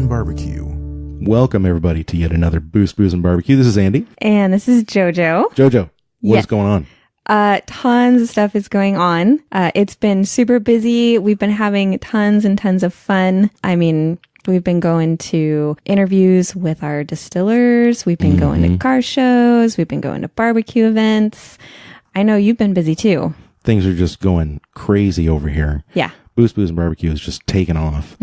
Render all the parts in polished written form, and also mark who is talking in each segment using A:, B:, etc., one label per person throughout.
A: and Barbecue. Welcome, everybody, to yet another Booze, Booze, and Barbecue. This is Andy.
B: And this is Jojo.
A: Jojo, what is going on?
B: Tons of stuff is going on. It's been super busy. We've been having tons and tons of fun. I mean, we've been going to interviews with our distillers. We've been going to car shows. We've been going to barbecue events. I know you've been busy too. Things
A: are just going crazy over here.
B: Yeah.
A: Booze, Booze, and Barbecue is just taking off.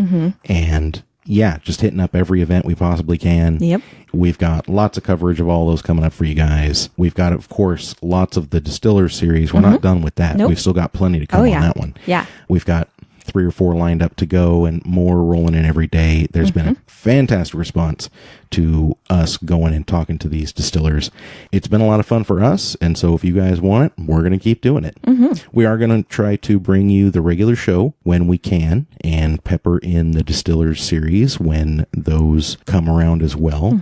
A: And yeah, just hitting up every event we possibly can.
B: Yep.
A: We've got lots of coverage of all those coming up for you guys. We've got, of course, lots of the Distiller series. We're not done with that.
B: Nope.
A: We've still got plenty to come on that one.
B: Yeah.
A: We've got 3 or 4 lined up to go and more rolling in every day. There's been a fantastic response to us going and talking to these distillers. It's been a lot of fun for us, and so if you guys want it, we're going to keep doing it. We are going to try to bring you the regular show when we can and pepper in the Distillers series when those come around as well.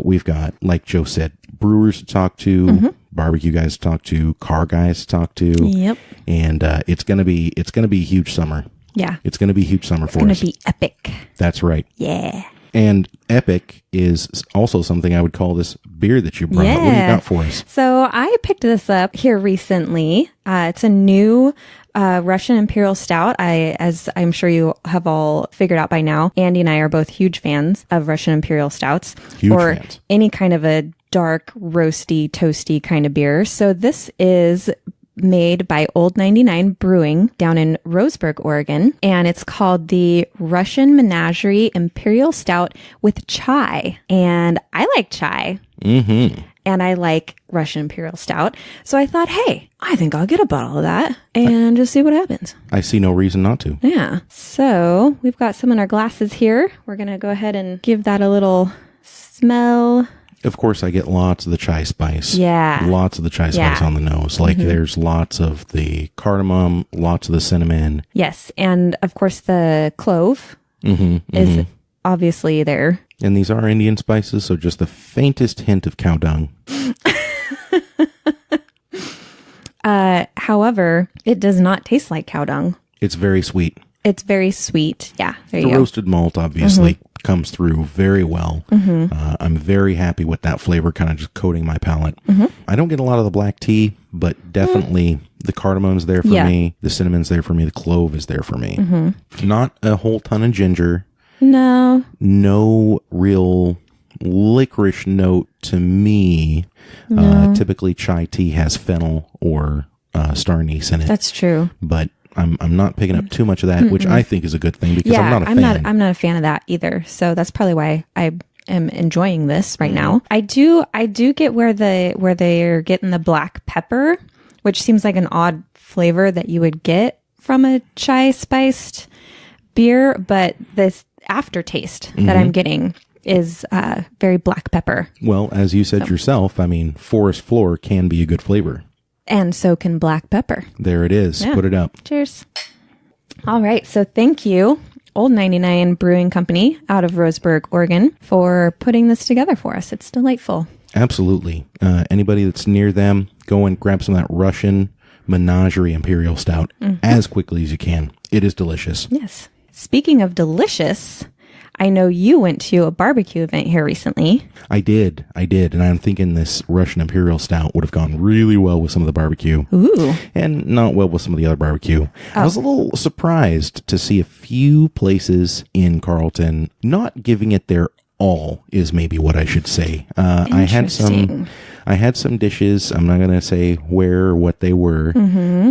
A: We've got, like Joe said, brewers to talk to, barbecue guys to talk to, car guys to talk to.
B: Yep.
A: And it's gonna be a huge summer.
B: Yeah.
A: It's gonna be a huge summer for us.
B: It's gonna be epic.
A: That's right.
B: Yeah.
A: And epic is also something I would call this beer that you brought. What do you got for us?
B: So I picked this up here recently. It's a new Russian Imperial Stout. As I'm sure you have all figured out by now, Andy and I are both huge fans of Russian Imperial Stouts.
A: Huge
B: or
A: fans.
B: Any kind of a dark, roasty, toasty kind of beer. So this is made by Old 99 Brewing down in Roseburg, Oregon. And it's called the Russian Menagerie Imperial Stout with chai. And I like chai. And I like Russian Imperial Stout. So I thought, hey, I think I'll get a bottle of that and just see what happens.
A: I see no reason not to.
B: Yeah. So we've got some in our glasses here. We're going to go ahead and give that a little smell.
A: Of course, I get lots of the chai spice.
B: Yeah.
A: Lots of the chai spice on the nose. Like there's lots of the cardamom, lots of the cinnamon.
B: Yes. And of course, the clove is obviously there.
A: And these are Indian spices, so just the faintest hint of cow dung.
B: However, it does not taste like cow dung.
A: It's very sweet.
B: It's very sweet. Yeah, there you
A: go.
B: go.
A: The roasted malt obviously comes through very well. I'm very happy with that flavor kind of just coating my palate. I don't get a lot of the black tea, but definitely the cardamom's there for me. The cinnamon's there for me. The clove is there for me. Not a whole ton of ginger.
B: No.
A: No real licorice note to me.
B: No.
A: Typically chai tea has fennel or star anise in it.
B: That's true.
A: But I'm not picking up too much of that, which I think is a good thing because I'm not a fan.
B: I'm not a fan of that either. So that's probably why I am enjoying this right now. I do get where they're getting the black pepper, which seems like an odd flavor that you would get from a chai spiced beer, but this aftertaste that I'm getting is very black pepper.
A: Well, as you said yourself, I mean, forest floor can be a good flavor.
B: And so can black pepper.
A: There it is. Yeah. Put it up.
B: Cheers. All right. So thank you, Old 99 Brewing Company out of Roseburg, Oregon, for putting this together for us. It's delightful.
A: Absolutely. Anybody that's near them, go and grab some of that Russian Menagerie Imperial Stout as quickly as you can. It is delicious.
B: Yes. Speaking of delicious, I know you went to a barbecue event here recently.
A: I did. And I'm thinking this Russian Imperial Stout would have gone really well with some of the barbecue.
B: Ooh.
A: And not well with some of the other barbecue. I was a little surprised to see a few places in Carlton not giving it their all is maybe what I should say. I had some dishes. I'm not going to say where or what they were,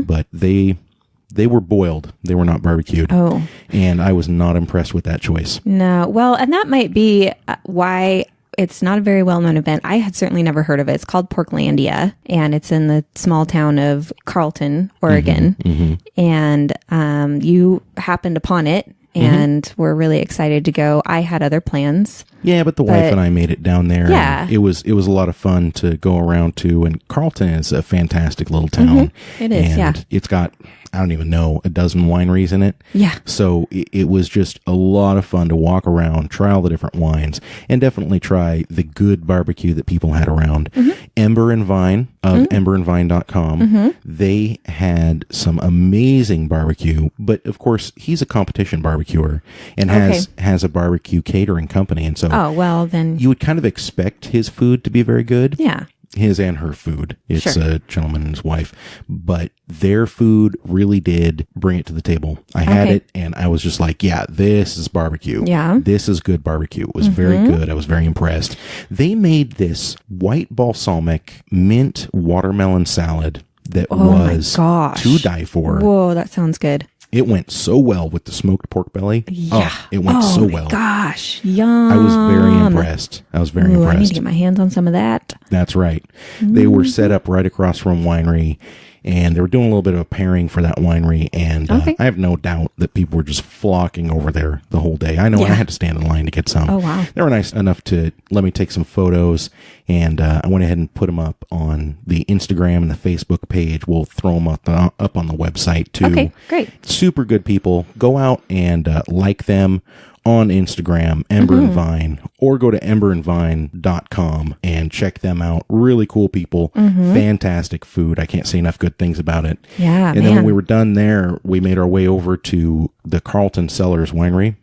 A: but they were boiled. They were not barbecued.
B: Oh.
A: And I was not impressed with that choice.
B: No. Well, and that might be why it's not a very well-known event. I had certainly never heard of it. It's called Porklandia, and it's in the small town of Carlton, Oregon. And you happened upon it and we're really excited to go. I had other plans.
A: Yeah, but wife and I made it down there.
B: Yeah.
A: It was a lot of fun to go around to, and Carlton is a fantastic little town.
B: It is,
A: and it's got I don't even know, a dozen wineries in it.
B: Yeah.
A: So it was just a lot of fun to walk around, try all the different wines, and definitely try the good barbecue that people had around. Ember and Vine of emberandvine.com. They had some amazing barbecue, but of course he's a competition barbecuer and has a barbecue catering company. And so
B: then
A: you would kind of expect his food to be very good.
B: Yeah.
A: His and her food. It's
B: Sure.
A: a gentleman and his wife, but their food really did bring it to the table. I had it and I was just like, yeah, this is barbecue.
B: Yeah.
A: This is good barbecue. It was very good. I was very impressed. They made this white balsamic mint watermelon salad that was to die for.
B: Whoa, that sounds good.
A: It went so well with the smoked pork belly.
B: Yeah.
A: It went so well.
B: Gosh, yum.
A: I was very impressed. I
B: I need to get my hands on some of that.
A: That's right. They were set up right across from a winery, and they were doing a little bit of a pairing for that winery. And I have no doubt that people were just flocking over there the whole day. I know I had to stand in line to get some.
B: Oh, wow.
A: They were nice enough to let me take some photos, and I went ahead and put them up on the Instagram and the Facebook page. We'll throw them up on the website too.
B: Okay, great.
A: Super good people. Go out and like them on Instagram, Ember and Vine, or go to emberandvine.com and check them out. Really cool people. Fantastic food. I can't say enough good things about it.
B: Yeah,
A: and then when we were done there, we made our way over to the Carlton Cellars Winery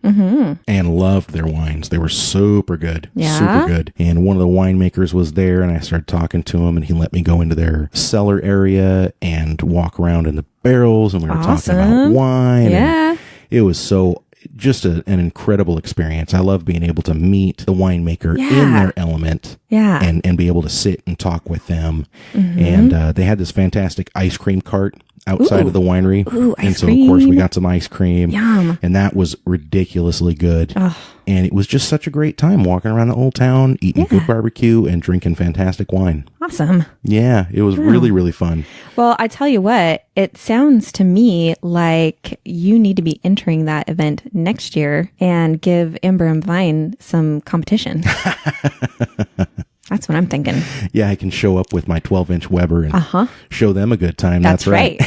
A: and loved their wines. They were super good.
B: Yeah?
A: Super good. And one of the winemakers was there, and I started talking to him, and he let me go into their cellar area and walk around in the barrels, and we were talking about wine.
B: Yeah.
A: And it was just an incredible experience. I love being able to meet the winemaker in their element and be able to sit and talk with them. And they had this fantastic ice cream cart outside of the winery. And so, of course, we got some ice cream.
B: Yum.
A: And that was ridiculously good. And it was just such a great time walking around the old town, eating good barbecue and drinking fantastic wine.
B: Awesome.
A: Yeah, it was really, really fun.
B: Well, I tell you what, it sounds to me like you need to be entering that event next year and give Ember and Vine some competition. That's what I'm thinking.
A: Yeah, I can show up with my 12-inch Weber and show them a good time. That's right.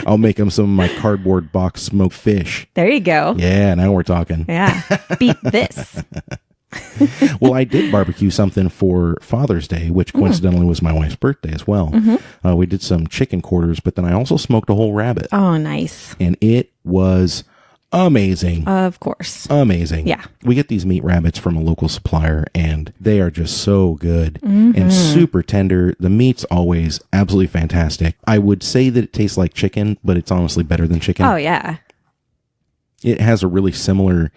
A: I'll make them some of my cardboard box smoked fish.
B: There you go.
A: Yeah, now we're talking.
B: Yeah. Beat this.
A: Well, I did barbecue something for Father's Day, which coincidentally was my wife's birthday as well. We did some chicken quarters, but then I also smoked a whole rabbit.
B: Oh, nice.
A: And it was amazing.
B: Of course.
A: Amazing.
B: Yeah.
A: We get these meat rabbits from a local supplier, and they are just so good and super tender. The meat's always absolutely fantastic. I would say that it tastes like chicken, but it's honestly better than chicken.
B: Oh, yeah.
A: It has a really similar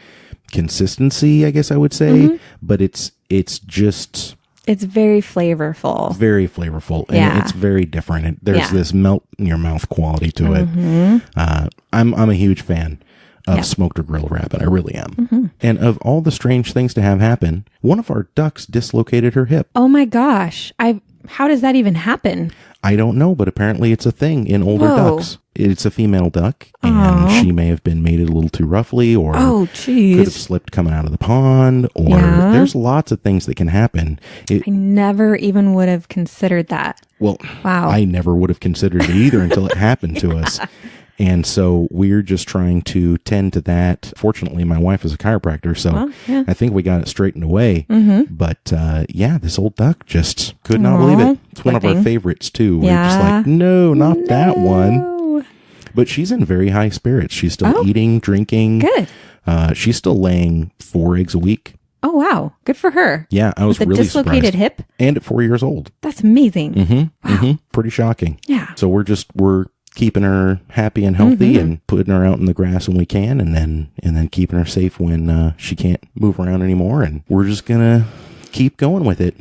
A: consistency, I guess I would say, but it's just...
B: It's very flavorful.
A: Very flavorful. And it's very different. There's this melt in your mouth quality to it. I'm a huge fan of smoked or grilled rabbit. I really am. And of all the strange things to have happen, one of our ducks dislocated her hip.
B: Oh my gosh. How does that even happen?
A: I don't know, but apparently it's a thing in older ducks. It's a female duck, and she may have been mated a little too roughly, or could have slipped coming out of the pond, or there's lots of things that can happen.
B: I never even would have considered that.
A: Well, I never would have considered it either until it happened to us. And so we're just trying to tend to that. Fortunately, my wife is a chiropractor, so I think we got it straightened away. But this old duck just could not believe it. It's one of our favorites, too. We're just like, no, not that one. But she's in very high spirits. She's still eating, drinking.
B: Good.
A: She's still laying 4 eggs a week.
B: Oh, wow. Good for her.
A: Yeah, I was
B: With
A: really
B: dislocated
A: surprised.
B: hip?
A: And at 4 years old.
B: That's amazing.
A: Pretty shocking.
B: Yeah.
A: So we're keeping her happy and healthy and putting her out in the grass when we can, and then keeping her safe when she can't move around anymore. And we're just gonna keep going with it.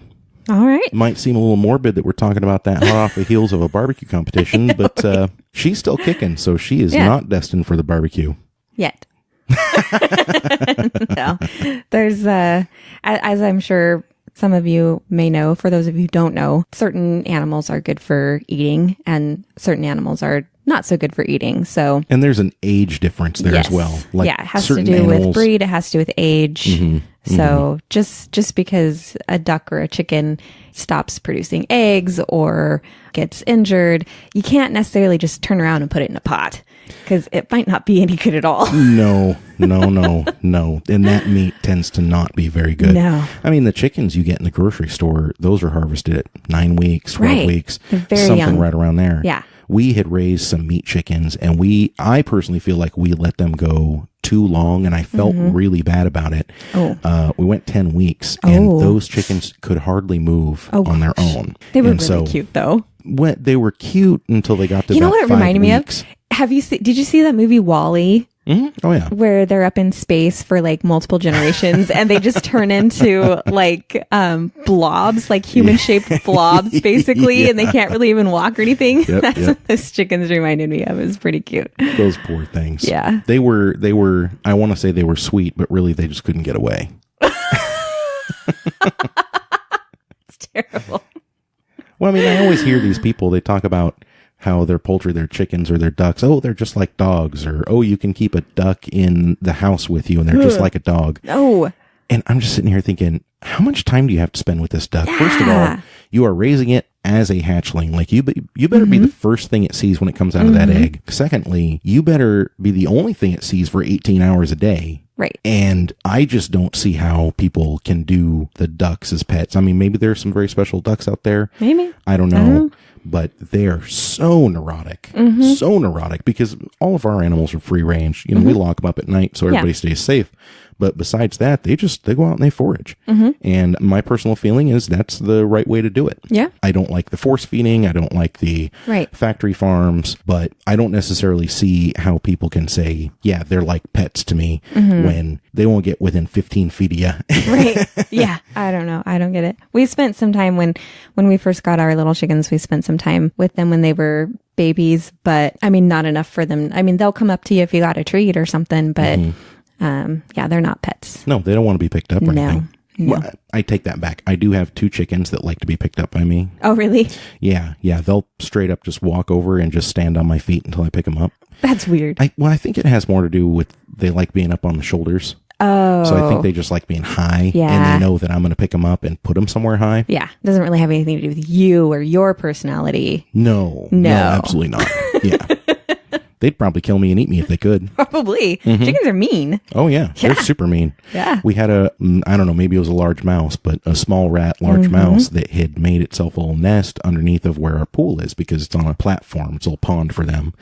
B: All right.
A: Might seem a little morbid that we're talking about that hot off the heels of a barbecue competition, but she's still kicking, so she is not destined for the barbecue
B: yet. No, there's as I'm sure some of you may know, for those of you who don't know, certain animals are good for eating and certain animals are not so good for eating. So,
A: And there's an age difference there
B: yes.
A: as well. Like
B: yeah, it has to
A: certain
B: do with
A: animals-
B: breed. It has to do with age. So just because a duck or a chicken stops producing eggs or gets injured, you can't necessarily just turn around and put it in a pot because it might not be any good at all.
A: No. And that meat tends to not be very good.
B: No.
A: I mean, the chickens you get in the grocery store, those are harvested at 9 weeks, 12
B: Right.
A: weeks.
B: They're very
A: something
B: young.
A: right around there.
B: Yeah.
A: We had raised some meat chickens, and I personally feel like we let them go too long, and I felt really bad about it.
B: Oh.
A: We went 10 weeks, and
B: Oh.
A: those chickens could hardly move on their own.
B: They were
A: And
B: really cute though.
A: They were cute until they got to
B: You know
A: about
B: what it
A: 5
B: reminded
A: weeks.
B: me of? Did you see that movie Wall-E?
A: Oh, yeah.
B: Where they're up in space for like multiple generations and they just turn into like blobs, like human shaped blobs basically, and they can't really even walk or anything. That's what those chickens reminded me of. It was pretty cute.
A: Those poor things.
B: Yeah.
A: They were, I want to say they were sweet, but really they just couldn't get away.
B: It's terrible.
A: Well, I mean, I always hear these people, they talk about how their poultry, their chickens or their ducks, oh, they're just like dogs, or, oh, you can keep a duck in the house with you and they're just like a dog.
B: No.
A: And I'm just sitting here thinking, how much time do you have to spend with this duck?
B: Yeah.
A: First of all, you are raising it as a hatchling. Like you better be the first thing it sees when it comes out of that egg. Secondly, you better be the only thing it sees for 18 hours a day.
B: Right.
A: And I just don't see how people can do the ducks as pets. I mean, maybe there's some very special ducks out there.
B: Maybe.
A: I don't know. But they are so neurotic, because all of our animals are free range. You know, we lock them up at night so everybody stays safe. But besides that, they go out and they forage. And my personal feeling is that's the right way to do it.
B: Yeah.
A: I don't like the force feeding. I don't like the factory farms, but I don't necessarily see how people can say, yeah, they're like pets to me when they won't get within 15 feet of you.
B: Right. Yeah. I don't know. I don't get it. We spent some time when we first got our little chickens, we spent some time with them when they were babies, but I mean, not enough for them. I mean, they'll come up to you if you got a treat or something, but yeah, they're not pets.
A: No, they don't want to be picked up or anything.
B: No.
A: Well, I take that back. I do have 2 chickens that like to be picked up by me.
B: Oh, really?
A: Yeah. They'll straight up just walk over and just stand on my feet until I pick them up.
B: That's weird.
A: I think it has more to do with they like being up on the shoulders.
B: Oh.
A: So I think they just like being high.
B: Yeah.
A: And they know that I'm going to pick them up and put them somewhere high.
B: Yeah. It doesn't really have anything to do with you or your personality.
A: No, absolutely not. Yeah. They'd probably kill me and eat me if they could.
B: Probably. Chickens are mean.
A: Oh, yeah. They're super mean.
B: Yeah.
A: We had I don't know, maybe it was a large mouse, but a small rat, large mouse that had made itself a little nest underneath of where our pool is because it's on a platform. It's a little pond for them.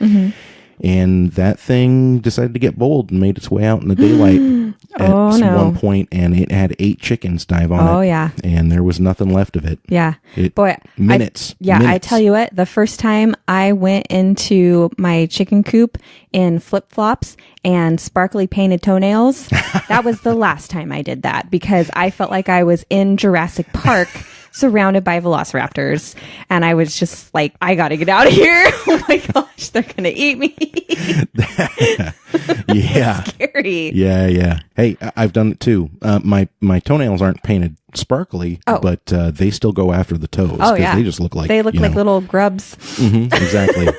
A: And that thing decided to get bold and made its way out in the daylight at one point, and it had 8 chickens dive on it.
B: Oh, yeah.
A: And there was nothing left of it.
B: Yeah. Boy,
A: Minutes.
B: I tell you what, the first time I went into my chicken coop in flip-flops and sparkly painted toenails, that was the last time I did that because I felt like I was in Jurassic Park surrounded by velociraptors. And I was just like, I got to get out of here. Oh my gosh, they're going to eat me.
A: Yeah.
B: Scary.
A: Yeah. Hey, I've done it too. My toenails aren't painted sparkly, but they still go after the toes.
B: Oh, yeah.
A: They just look like...
B: They look like little grubs.
A: Exactly.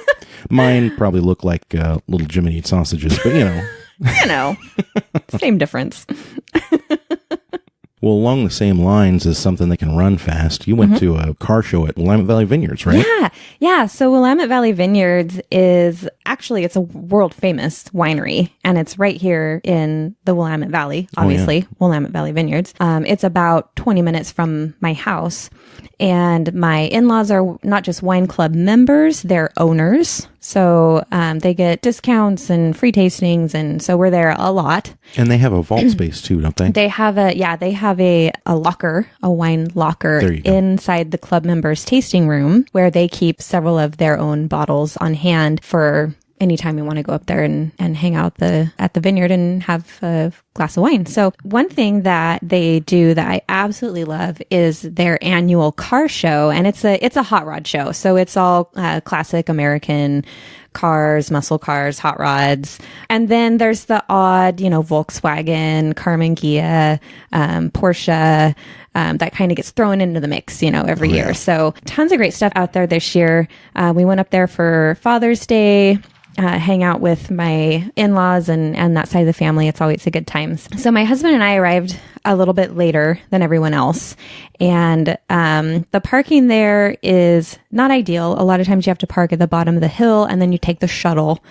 A: Mine probably look like little Jiminy sausages, but
B: You know, same difference.
A: Well, along the same lines as something that can run fast, you went to a car show at Willamette Valley Vineyards, right?
B: Yeah. So Willamette Valley Vineyards it's a world famous winery, and it's right here in the Willamette Valley, obviously, Willamette Valley Vineyards. It's about 20 minutes from my house, and my in-laws are not just wine club members, they're owners. So they get discounts and free tastings, and so we're there a lot.
A: And they have a vault space too, don't they?
B: They have a locker, a wine locker inside the club members' tasting room where they keep several of their own bottles on hand for anytime we want to go up there and hang out at the vineyard and have a glass of wine. So one thing that they do that I absolutely love is their annual car show. And it's a hot rod show. So it's all classic American cars, muscle cars, hot rods. And then there's the odd, Volkswagen, Karmann Ghia, Porsche, that kind of gets thrown into the mix, every year. So tons of great stuff out there this year. We went up there for Father's Day, hang out with my in-laws and that side of the family. It's always a good time. So my husband and I arrived a little bit later than everyone else. And the parking there is not ideal. A lot of times you have to park at the bottom of the hill and then you take the shuttle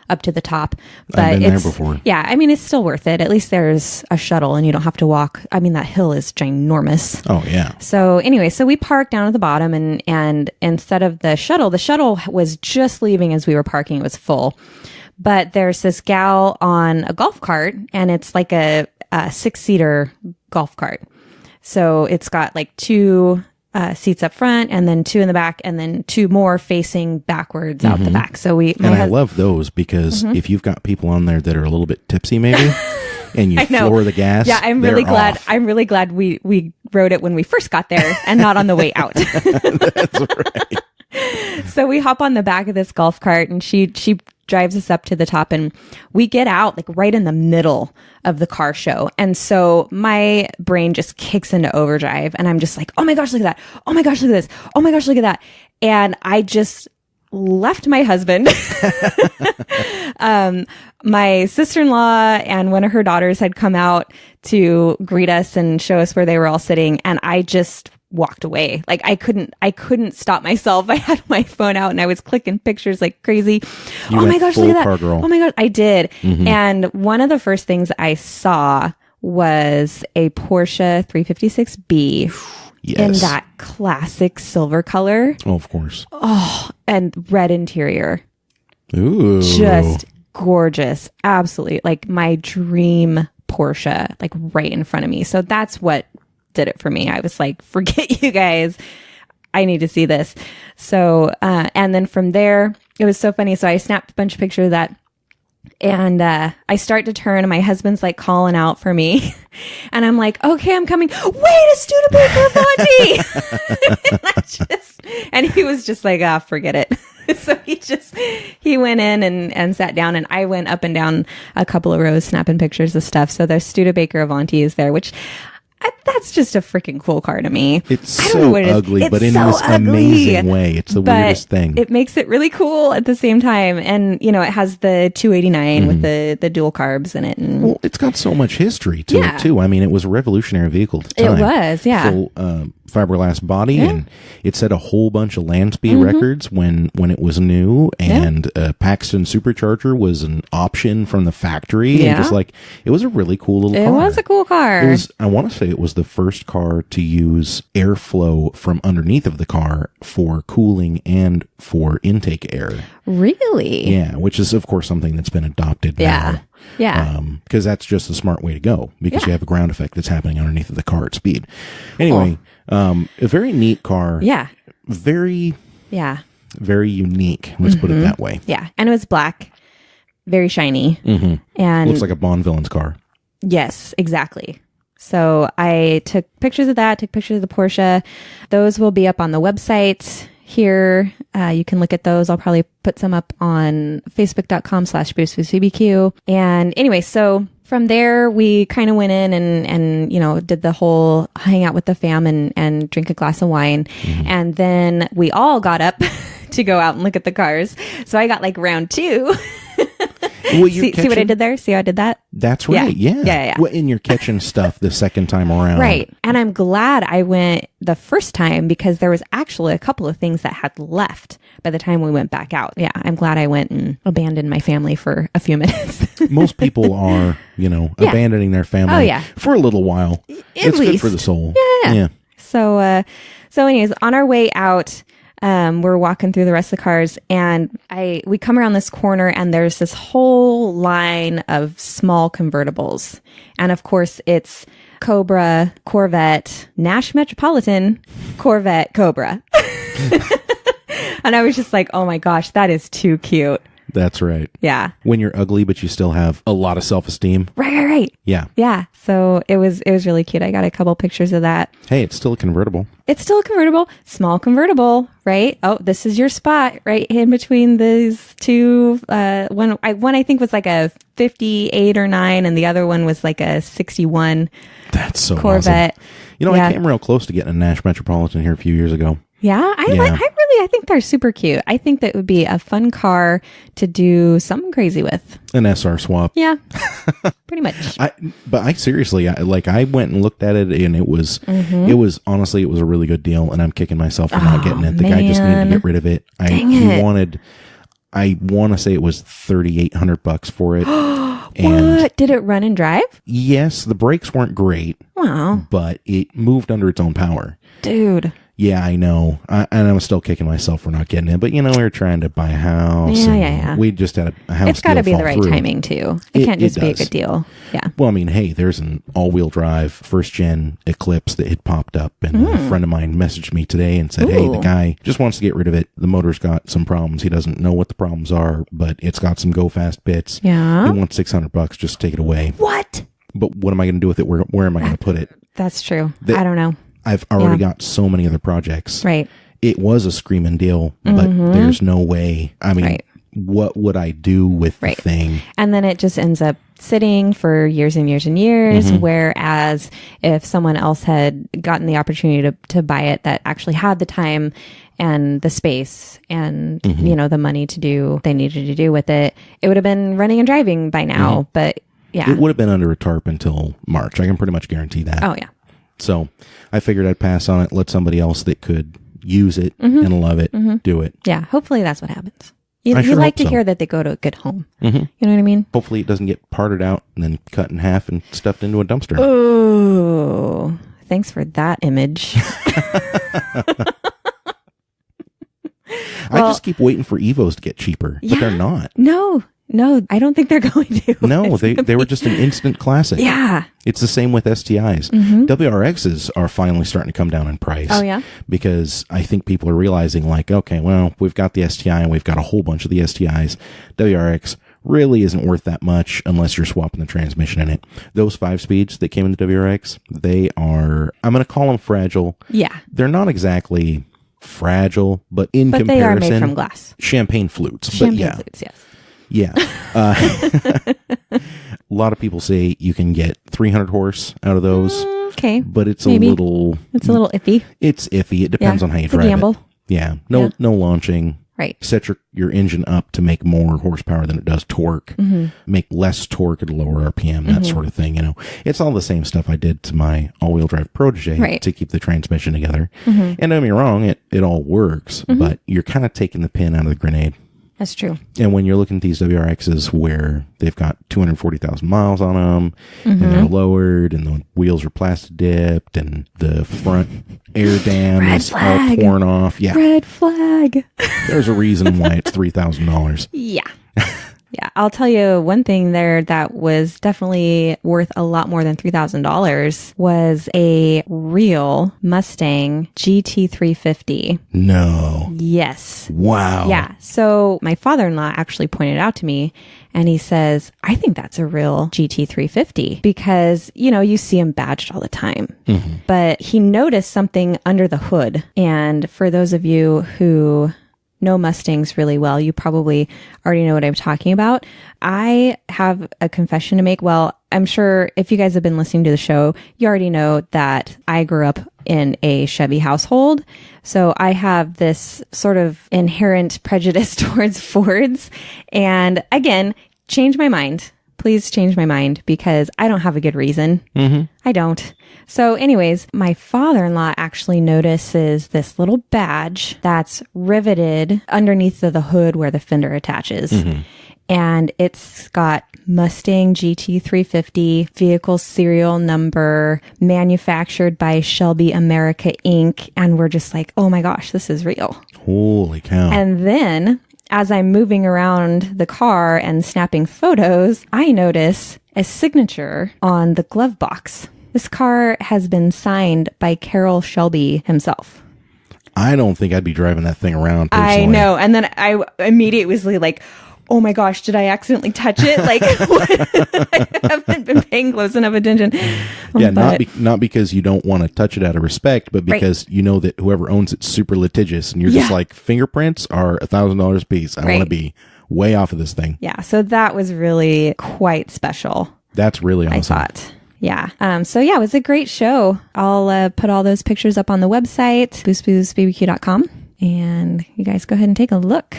B: up to the top. But
A: I've been there before.
B: Yeah, I mean, it's still worth it. At least there's a shuttle and you don't have to walk. I mean, that hill is ginormous.
A: Oh, yeah.
B: So anyway, so we parked down at the bottom and instead of the shuttle was just leaving as we were parking. It was full. But there's this gal on a golf cart and it's like a 6-seater golf cart. So it's got like 2 seats up front and then 2 in the back and then 2 more facing backwards out the back. So
A: I love those because if you've got people on there that are a little bit tipsy maybe and you floor the gas.
B: Yeah, I'm really glad we rode it when we first got there and not on the way out.
A: That's right.
B: So we hop on the back of this golf cart and she drives us up to the top and we get out like right in the middle of the car show. And so my brain just kicks into overdrive and I'm just like, oh my gosh, look at that. Oh my gosh, look at this. Oh my gosh, look at that. And I just left my husband. My sister-in-law and one of her daughters had come out to greet us and show us where they were all sitting. And I just walked away. Like I couldn't stop myself. I had my phone out and I was clicking pictures like crazy. Oh my gosh, look at that.
A: Girl.
B: Oh my gosh, I did. And one of the first things I saw was a Porsche 356B in that classic silver color.
A: Oh, of course.
B: Oh, and red interior.
A: Ooh.
B: Just gorgeous. Absolutely. Like my dream Porsche, like right in front of me. So that's what did it for me. I was like, forget you guys. I need to see this. So, and then from there, it was so funny. So I snapped a bunch of pictures of that. And I start to turn and my husband's like calling out for me. And I'm like, okay, I'm coming. Wait, a Studebaker Avanti. and he was just like, forget it. So he went in and sat down and I went up and down a couple of rows snapping pictures of stuff. So the Studebaker Avanti is there, which that's just a freaking cool car to me.
A: It's so ugly, but in this amazing way. It's the weirdest thing.
B: It makes it really cool at the same time. And, it has the 289 with the dual carbs in it. And
A: well, it's got so much history to it, too. I mean, it was a revolutionary vehicle at the time.
B: It was, yeah.
A: Full fiberglass body, and it set a whole bunch of land speed records when it was new, and Paxton supercharger was an option from the factory, and just like, it was a really cool little car.
B: It was a cool car.
A: I want to say it was the first car to use airflow from underneath of the car for cooling and for intake air.
B: Really?
A: Yeah, which is, of course, something that's been adopted now.
B: Yeah.
A: Because that's just the smart way to go, because you have a ground effect that's happening underneath of the car at speed. Anyway, a very neat car.
B: Yeah.
A: Very unique. Let's put it that way.
B: Yeah. And it was black, very shiny. And
A: looks like a Bond villain's car.
B: Yes, exactly. So I took pictures of that, took pictures of the Porsche. Those will be up on the website here. You can look at those. I'll probably put some up on facebook.com/BoostBoostBBQ. And anyway, so from there, we kind of went in and did the whole hang out with the fam and drink a glass of wine. And then we all got up to go out and look at the cars. So I got like round 2.
A: Well,
B: see what I did there? See how I did that?
A: That's right. Yeah. Well, and you're catching stuff the second time around.
B: Right. And I'm glad I went the first time because there was actually a couple of things that had left by the time we went back out. Yeah. I'm glad I went and abandoned my family for a few minutes.
A: Most people are, abandoning their family for a little while. It's good for the soul.
B: Yeah. So anyways, on our way out, we're walking through the rest of the cars and we come around this corner and there's this whole line of small convertibles. And of course it's Cobra, Corvette, Nash Metropolitan, Corvette, Cobra. And I was just like, oh my gosh, that is too cute.
A: That's right.
B: Yeah.
A: When you're ugly, but you still have a lot of self-esteem.
B: Right.
A: Yeah.
B: Yeah. So it was really cute. I got a couple pictures of that.
A: Hey, it's still a convertible.
B: It's still a convertible, small convertible, right? Oh, this is your spot right in between these two. One I think was like a 58 or 9, and the other one was like a 61
A: That's so
B: Corvette.
A: awesome. You know, I came real close to getting a Nash Metropolitan here a few years ago.
B: Yeah, I think they're super cute. I think that would be a fun car to do something crazy with.
A: An SR swap.
B: Yeah, pretty much.
A: But I seriously, I went and looked at it, and it was honestly, it was a really good deal, and I'm kicking myself for not getting it. The guy just needed to get rid of it. I want to say it was $3,800 for it. And
B: what? Did it run and drive?
A: Yes, the brakes weren't great.
B: Wow.
A: But it moved under its own power.
B: Dude.
A: Yeah, I know. And I'm still kicking myself for not getting it. But, we were trying to buy a house.
B: Yeah.
A: We just had a house.
B: It's got to be the right timing, too. It can't just be a good deal. Yeah.
A: Well, I mean, hey, there's an all-wheel drive first-gen Eclipse that had popped up. And a friend of mine messaged me today and said, hey, the guy just wants to get rid of it. The motor's got some problems. He doesn't know what the problems are, but it's got some go-fast bits.
B: Yeah.
A: He wants $600 just to take it away.
B: What?
A: But what am I going to do with it? Where am I going to put it?
B: That's true. I don't know.
A: I've already got so many other projects.
B: Right.
A: It was a screaming deal, but there's no way. I mean, what would I do with the thing?
B: And then it just ends up sitting for years and years and years. Whereas if someone else had gotten the opportunity to buy it that actually had the time and the space and, the money to do what they needed to do with it, it would have been running and driving by now. But yeah.
A: It would have been under a tarp until March. I can pretty much guarantee that.
B: Oh, yeah.
A: So I figured I'd pass on it, let somebody else that could use it and love it do it.
B: Yeah, hopefully that's what happens. You
A: sure
B: like
A: hope
B: to
A: so.
B: hear that they go to a good home. You know what I mean?
A: Hopefully it doesn't get parted out and then cut in half and stuffed into a dumpster.
B: Oh, thanks for that image.
A: I just keep waiting for Evos to get cheaper, but they're not.
B: No, I don't think they're going to.
A: No, they were just an instant classic.
B: Yeah.
A: It's the same with STIs. WRXs are finally starting to come down in price.
B: Oh, yeah?
A: Because I think people are realizing, like, okay, well, we've got the STI and we've got a whole bunch of the STIs. WRX really isn't worth that much unless you're swapping the transmission in it. Those 5-speeds that came in the WRX, they are, I'm going to call them fragile.
B: Yeah.
A: They're not exactly fragile, but in comparison.
B: But they are made from glass.
A: Champagne flutes.
B: Champagne flutes, yes.
A: Yeah. A lot of people say you can get 300 horse out of those.
B: Okay.
A: But it's
B: Maybe.
A: a little
B: iffy.
A: It's iffy. It depends on how you drive
B: gamble.
A: it. Yeah. No launching.
B: Right.
A: Set your engine up to make more horsepower than it does torque. Make less torque at a lower RPM, that sort of thing. It's all the same stuff I did to my all-wheel drive Protege to keep the transmission together. And don't get me wrong, it all works, but you're kind of taking the pin out of the grenade.
B: That's true.
A: And when you're looking at these WRXs where they've got 240,000 miles on them and they're lowered and the wheels are plastic dipped and the front air dam is all torn off. Yeah.
B: Red flag.
A: There's a reason why it's $3,000.
B: Yeah. Yeah, I'll tell you one thing there that was definitely worth a lot more than $3,000 was a real Mustang GT350.
A: No.
B: Yes.
A: Wow.
B: Yeah. So my father-in-law actually pointed out to me and he says, I think that's a real GT350 because, you see them badged all the time. But he noticed something under the hood. And for those of you who know Mustangs really well, you probably already know what I'm talking about. I have a confession to make. Well, I'm sure if you guys have been listening to the show, you already know that I grew up in a Chevy household. So I have this sort of inherent prejudice towards Fords. And again, change my mind. Please change my mind because I don't have a good reason. I don't. So anyways, my father-in-law actually notices this little badge that's riveted underneath the hood where the fender attaches. And it's got Mustang GT350, vehicle serial number, manufactured by Shelby America Inc. And we're just like, oh my gosh, this is real.
A: Holy cow.
B: And then as I'm moving around the car and snapping photos, I notice a signature on the glove box. This car has been signed by Carroll Shelby himself.
A: I don't think I'd be driving that thing around personally.
B: I know. And then I immediately was like, oh my gosh, did I accidentally touch it? Like, I haven't been paying close enough attention.
A: Yeah, not because you don't want to touch it out of respect, but because you know that whoever owns it's super litigious, and you're just like, fingerprints are $1,000 a piece. I want to be way off of this thing.
B: Yeah, so that was really quite special.
A: That's really awesome.
B: I thought. Yeah. So yeah, it was a great show. I'll put all those pictures up on the website, boostboostbbq.com, and you guys go ahead and take a look.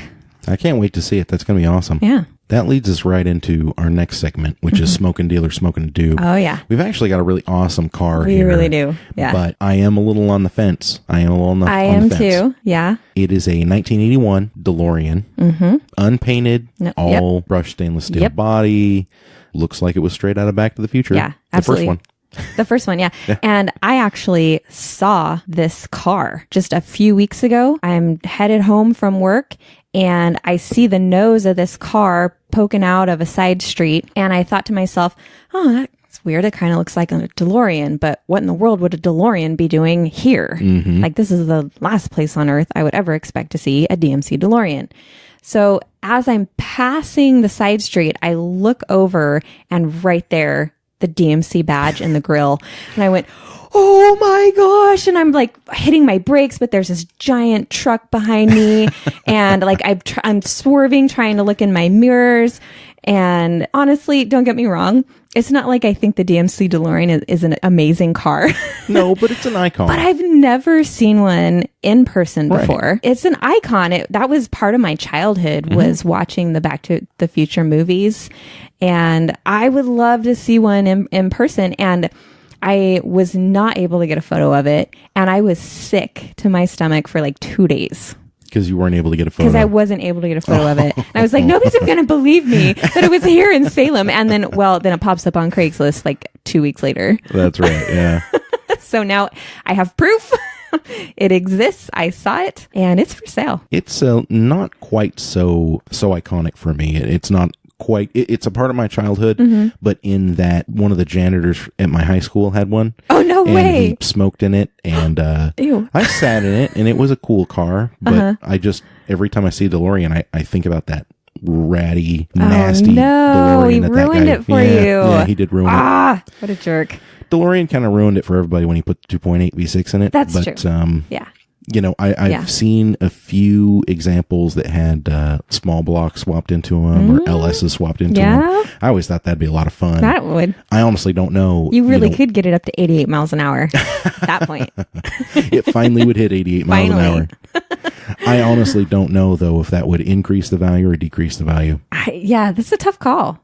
A: I can't wait to see it. That's going to be awesome.
B: Yeah.
A: That leads us right into our next segment, which is Smoking Dealer, Smoking Dude.
B: Oh, yeah.
A: We've actually got a really awesome car here.
B: We really do. Yeah.
A: But I am a little on the fence. I
B: am too. Yeah.
A: It is a 1981 DeLorean, unpainted, all brushed stainless steel body. Looks like it was straight out of Back to the Future.
B: Yeah, absolutely.
A: The first one.
B: The first one, yeah. And I actually saw this car just a few weeks ago. I'm headed home from work and I see the nose of this car poking out of a side street. And I thought to myself, oh, that's weird. It kind of looks like a DeLorean, but what in the world would a DeLorean be doing here? Like, this is the last place on earth I would ever expect to see a DMC DeLorean. So as I'm passing the side street, I look over and right there, the DMC badge and the grill. And I went, oh my gosh. And I'm like hitting my brakes, but there's this giant truck behind me. And like I'm swerving, trying to look in my mirrors. And honestly, don't get me wrong. It's not like I think the DMC DeLorean is an amazing car.
A: No, but it's an icon.
B: But I've never seen one in person before. It's an icon. That was part of my childhood, was watching the Back to the Future movies. And I would love to see one in person. And I was not able to get a photo of it. And I was sick to my stomach for like 2 days.
A: Because you weren't able to get a photo.
B: Because I wasn't able to get a photo of it. And I was like, nobody's even going to believe me that it was here in Salem. And then it pops up on Craigslist like 2 weeks later.
A: That's right. Yeah.
B: So now I have proof. It exists. I saw it and it's for sale.
A: It's not quite so iconic for me. It's not quite, it's a part of my childhood, but in that one of the janitors at my high school had one.
B: Oh, no way.
A: He smoked in it and
B: Ew.
A: I sat in it and it was a cool car, but I just, every time I see a DeLorean, I think about that ratty, nasty DeLorean.
B: He ruined it for you.
A: Yeah, he did ruin it.
B: What a jerk.
A: DeLorean kind of ruined it for everybody when he put the 2.8 V6 in it.
B: That's true. Yeah.
A: You know, I've seen a few examples that had small blocks swapped into them or LSs swapped into them. I always thought that'd be a lot of fun.
B: That would.
A: I honestly don't know.
B: You really could get it up to 88 miles an hour at that point.
A: It finally would hit 88 miles an hour. I honestly don't know, though, if that would increase the value or decrease the value.
B: This is a tough call.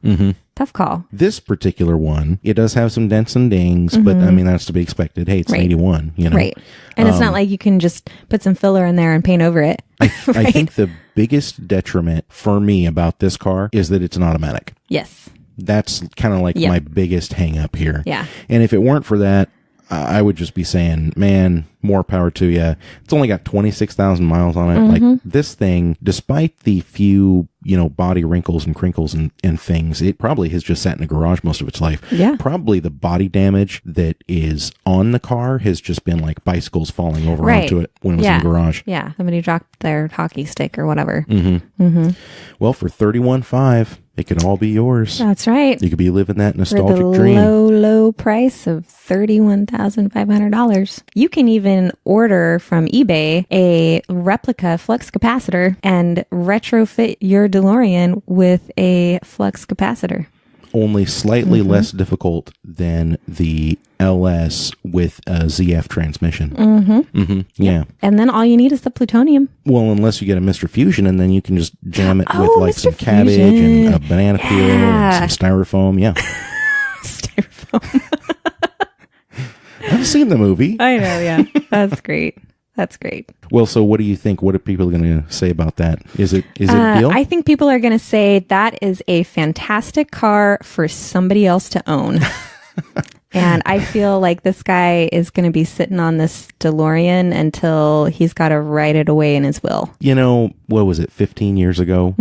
B: Tough call.
A: This particular one, it does have some dents and dings, but I mean, that's to be expected. Hey, it's an 81, you know?
B: Right. And it's not like you can just put some filler in there and paint over it.
A: I think the biggest detriment for me about this car is that it's an automatic.
B: Yes.
A: That's kind of like my biggest hang up here.
B: Yeah.
A: And if it weren't for that, I would just be saying, man, more power to you. It's only got 26,000 miles on it. Like this thing, despite the few, body wrinkles and crinkles and things, it probably has just sat in a garage most of its life.
B: Yeah.
A: Probably the body damage that is on the car has just been like bicycles falling over onto it when it was in the garage.
B: Yeah. Somebody dropped their hockey stick or whatever.
A: Well, for $31,500, it could all be yours.
B: That's right.
A: You could be living that nostalgic
B: for the
A: dream.
B: Low price of $31,500. You can even order from eBay a replica flux capacitor and retrofit your DeLorean with a flux capacitor.
A: Only slightly less difficult than the LS with a ZF transmission. Yeah.
B: And then all you need is the plutonium.
A: Well, unless you get a Mr. Fusion, and then you can just jam it with like some cabbage and a banana peel and some styrofoam. Yeah.
B: Styrofoam.
A: I've seen the movie.
B: I know, yeah. That's great. That's great.
A: Well, so what do you think? What are people going to say about that? Is it a deal?
B: I think people are going to say that is a fantastic car for somebody else to own. And I feel like this guy is going to be sitting on this DeLorean until he's got to write it away in his will.
A: What was it, 15 years ago?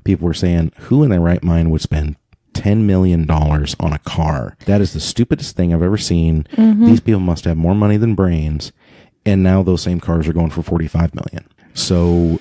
A: People were saying, who in their right mind would spend $10 million on a car? That is the stupidest thing I've ever seen. These people must have more money than brains. And now those same cars are going for $45 million. So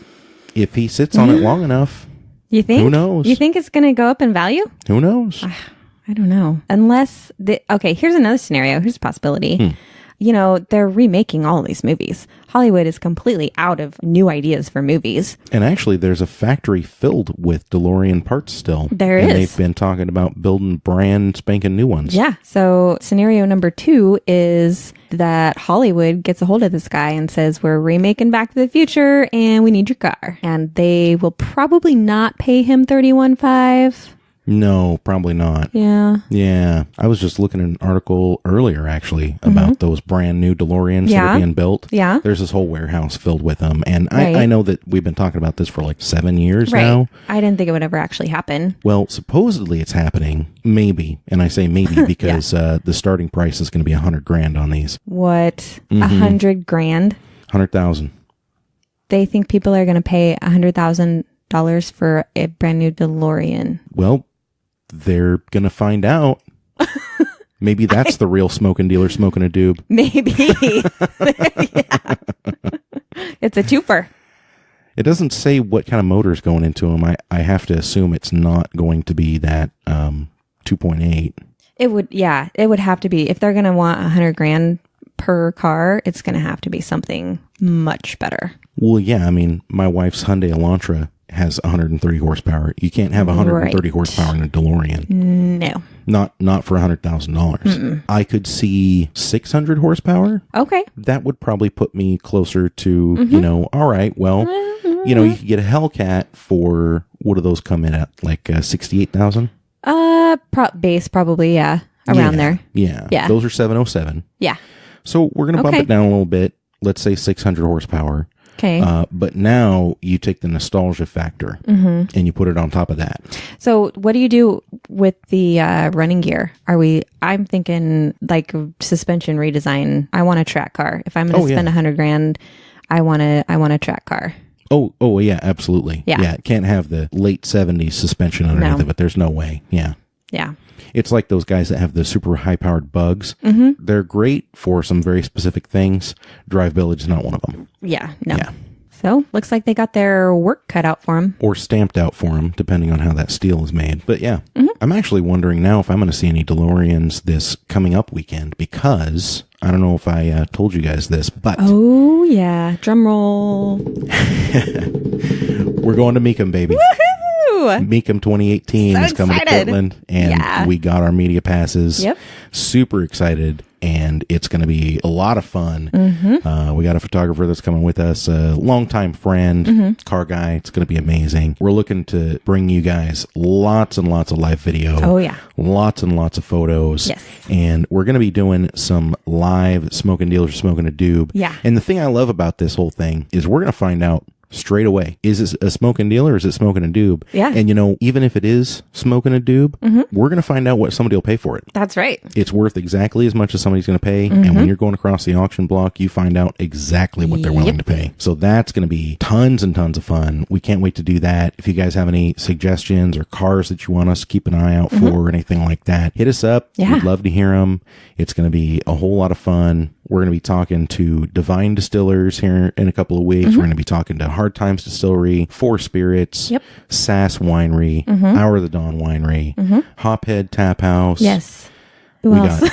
A: if he sits on it long enough,
B: You think?
A: Who knows?
B: You think it's going to go up in value?
A: Who knows?
B: I don't know. Unless okay, here's another scenario. Here's a possibility. You know, they're remaking all of these movies. Hollywood is completely out of new ideas for movies.
A: And actually, there's a factory filled with DeLorean parts still.
B: There
A: and
B: is.
A: They've been talking about building brand spanking new ones.
B: Yeah. So scenario number 2 is that Hollywood gets a hold of this guy and says, we're remaking Back to the Future and we need your car. And they will probably not pay him $31.5.
A: No, probably not.
B: Yeah.
A: Yeah. I was just looking at an article earlier, actually, about those brand new DeLoreans that are being built.
B: Yeah.
A: There's this whole warehouse filled with them. And
B: Right.
A: I know that we've been talking about this for like 7 years
B: Right.
A: now.
B: I didn't think it would ever actually happen.
A: Well, supposedly it's happening. Maybe. And I say maybe because the starting price is going to be $100,000 on these.
B: What? $100,000?
A: 100,000.
B: They think people are going to pay $100,000 for a brand new DeLorean.
A: Well, they're going to find out. Maybe that's the real smoking dealer smoking a doob.
B: Maybe. Yeah. It's a twofer.
A: It doesn't say what kind of motor's going into them. I have to assume it's not going to be that 2.8.
B: It would have to be. If they're going to want $100,000 per car, it's going to have to be something much better.
A: Well, yeah. I mean, my wife's Hyundai Elantra has 130 horsepower. You can't have 130 horsepower in a DeLorean.
B: No.
A: Not for $100,000. I could see 600 horsepower.
B: Okay.
A: That would probably put me closer to, you know, all right, well, you know, you could get a Hellcat for, what do those come in at? Like 68,000?
B: Base probably, yeah. Around there.
A: Yeah.
B: Yeah.
A: Those are 707.
B: Yeah.
A: So we're going to bump
B: Okay.
A: it down a little bit. Let's say 600 horsepower.
B: Okay.
A: But now you take the nostalgia factor and you put it on top of that.
B: So what do you do with the running gear? I'm thinking like suspension redesign. I want a track car. If I'm going to spend $100,000, I want a track car.
A: Oh, yeah, absolutely.
B: Yeah.
A: It can't have the late 70s suspension underneath it, but there's no way. Yeah.
B: Yeah.
A: It's like those guys that have the super high-powered bugs. They're great for some very specific things. Drive Village is not one of them.
B: Yeah. No.
A: Yeah.
B: So looks like they got their work cut out for them.
A: Or stamped out for them, depending on how that steel is made. But yeah, I'm actually wondering now if I'm going to see any DeLoreans this coming up weekend, because I don't know if I told you guys this, but
B: Oh yeah. Drum roll.
A: we're going to Meekum, baby.
B: Woohoo!
A: Meekum 2018
B: So
A: is coming to
B: excited.
A: Portland, and we got our media passes.
B: Yep.
A: Super excited, and it's going to be a lot of fun. We got a photographer that's coming with us, a longtime friend, car guy. It's going to be amazing. We're looking to bring you guys lots and lots of live video.
B: Oh, yeah.
A: Lots and lots of photos.
B: Yes.
A: And we're going to be doing some live smoking dealers smoking a doob.
B: Yeah.
A: And the thing I love about this whole thing is we're going to find out straight away. Is it a smoking dealer or is it smoking a doob?
B: Yeah.
A: And you know, even if it is smoking a doob, we're going to find out what somebody will pay for it.
B: That's right.
A: It's worth exactly as much as somebody's going to pay. And when you're going across the auction block, you find out exactly what they're willing to pay. So that's going to be tons and tons of fun. We can't wait to do that. If you guys have any suggestions or cars that you want us to keep an eye out for or anything like that, hit us up.
B: Yeah.
A: We'd love to hear them. It's going to be a whole lot of fun. We're going to be talking to Divine Distillers here in a couple of weeks. We're going to be talking to Hard Times Distillery, Four Spirits,
B: Yep.
A: Sass Winery, Hour of the Dawn Winery, Hophead Tap House.
B: Yes. Who
A: We
B: else?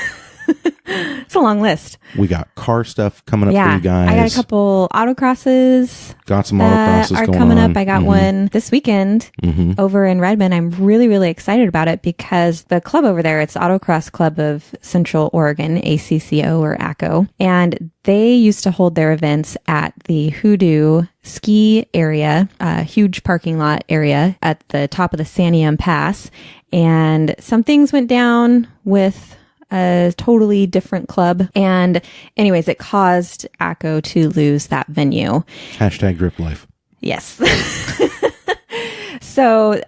B: It's a long list.
A: We got car stuff coming up for
B: Yeah.
A: you guys.
B: I got a couple autocrosses
A: Got some
B: that
A: autocrosses
B: are
A: going
B: coming
A: on.
B: up. I got one this weekend over in Redmond. I'm really, really excited about it because the club over there, it's Autocross Club of Central Oregon, ACCO or ACO. And they used to hold their events at the Hoodoo ski area, huge parking lot area at the top of the Santiam Pass. And some things went down with a totally different club. And anyways, it caused ACO to lose that venue.
A: Hashtag Drip Life.
B: Yes. So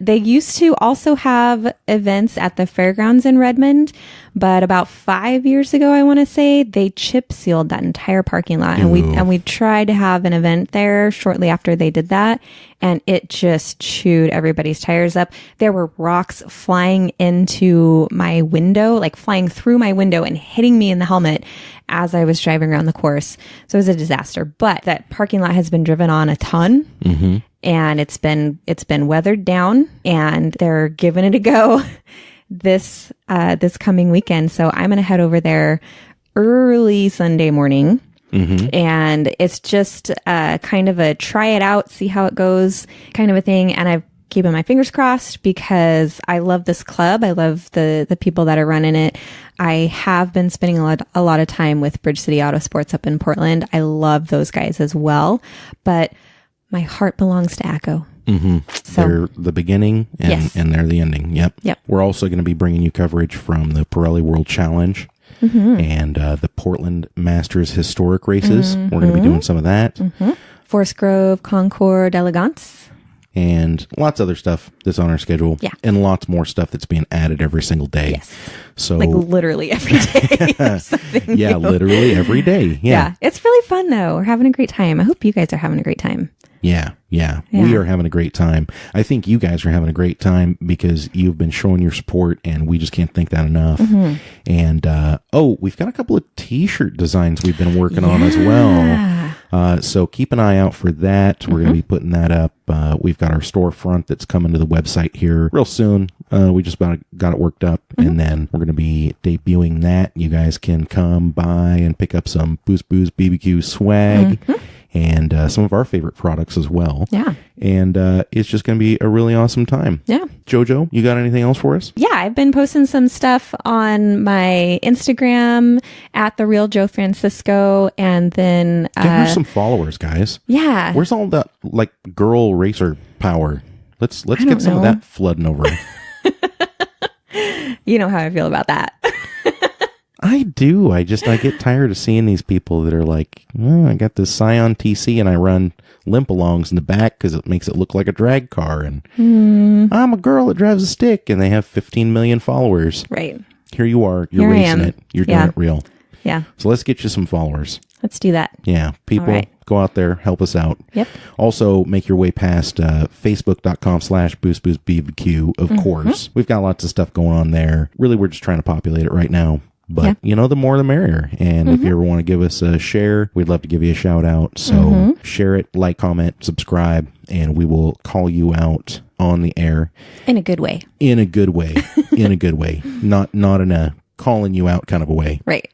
B: they used to also have events at the fairgrounds in Redmond, But about 5 years ago, I want to say, they chip sealed that entire parking lot. And we tried to have an event there shortly after they did that. And it just chewed everybody's tires up. There were rocks flying into my window, like flying through my window and hitting me in the helmet as I was driving around the course. So it was a disaster. But that parking lot has been driven on a ton.
A: Mm-hmm.
B: And it's been weathered down, and they're giving it a go this coming weekend. So I'm going to head over there early Sunday morning. Mm-hmm. And it's just kind of a try it out, see how it goes kind of a thing. And I'm keeping my fingers crossed because I love this club. I love the people that are running it. I have been spending a lot of time with Bridge City Autosports up in Portland. I love those guys as well. But my heart belongs to ACO.
A: Mm-hmm. So, they're the beginning and they're the ending. Yep. We're also going to be bringing you coverage from the Pirelli World Challenge. Mm-hmm. And the Portland Masters historic races. Mm-hmm. We're going to be doing some of that.
B: Mm-hmm. Forest Grove, Concord, Elegance.
A: And lots of other stuff that's on our schedule. Yeah. And lots more stuff that's being added every single day.
B: Yes.
A: So,
B: like literally every day.
A: Yeah, new. Literally every day. Yeah.
B: It's really fun though. We're having a great time. I hope you guys are having a great time.
A: Yeah. We are having a great time. I think you guys are having a great time because you've been showing your support and we just can't thank that enough. Mm-hmm. And, we've got a couple of t-shirt designs we've been working on as well. So keep an eye out for that. We're going to be putting that up. We've got our storefront that's coming to the website here real soon. We just about got it worked up and then we're going to be debuting that. You guys can come by and pick up some Boost BBQ swag. Mm-hmm. And some of our favorite products as well. Yeah. And it's just going to be a really awesome time. Yeah. Jojo, you got anything else for us?
B: Yeah, I've been posting some stuff on my Instagram at The Real Joe Francisco. And then...
A: Give her some followers, guys.
B: Yeah.
A: Where's all that, like, girl racer power? Let's get some of that flooding over.
B: You know how I feel about that.
A: I do. I get tired of seeing these people that are like, I got this Scion TC and I run limp-alongs in the back because it makes it look like a drag car. And I'm a girl that drives a stick and they have 15 million followers.
B: Right.
A: Here you are. You're racing it. You're doing it real.
B: Yeah.
A: So let's get you some followers.
B: Let's do that.
A: Yeah. People, go out there, help us out.
B: Yep.
A: Also, make your way past facebook.com/boostboostbbq, of course. We've got lots of stuff going on there. Really, we're just trying to populate it right now. But, the more the merrier. And if you ever want to give us a share, we'd love to give you a shout out. So share it, like, comment, subscribe, and we will call you out on the air.
B: In a good way.
A: In a good way. In a good way. Not in a calling you out kind of a way.
B: Right.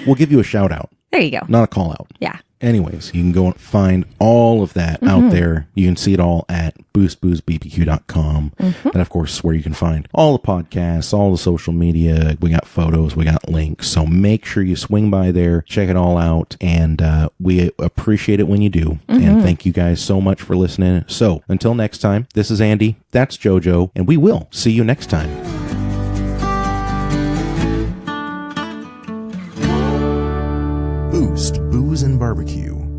A: We'll give you a shout out.
B: There you go.
A: Not a call out.
B: Yeah.
A: Anyways, you can go and find all of that out there. You can see it all at boostboostbbq.com. And of course, where you can find all the podcasts, all the social media. We got photos, we got links. So make sure you swing by there, check it all out. And we appreciate it when you do. And thank you guys so much for listening. So until next time, this is Andy, that's Jojo, and we will see you next time. Boost Booze and Barbecue.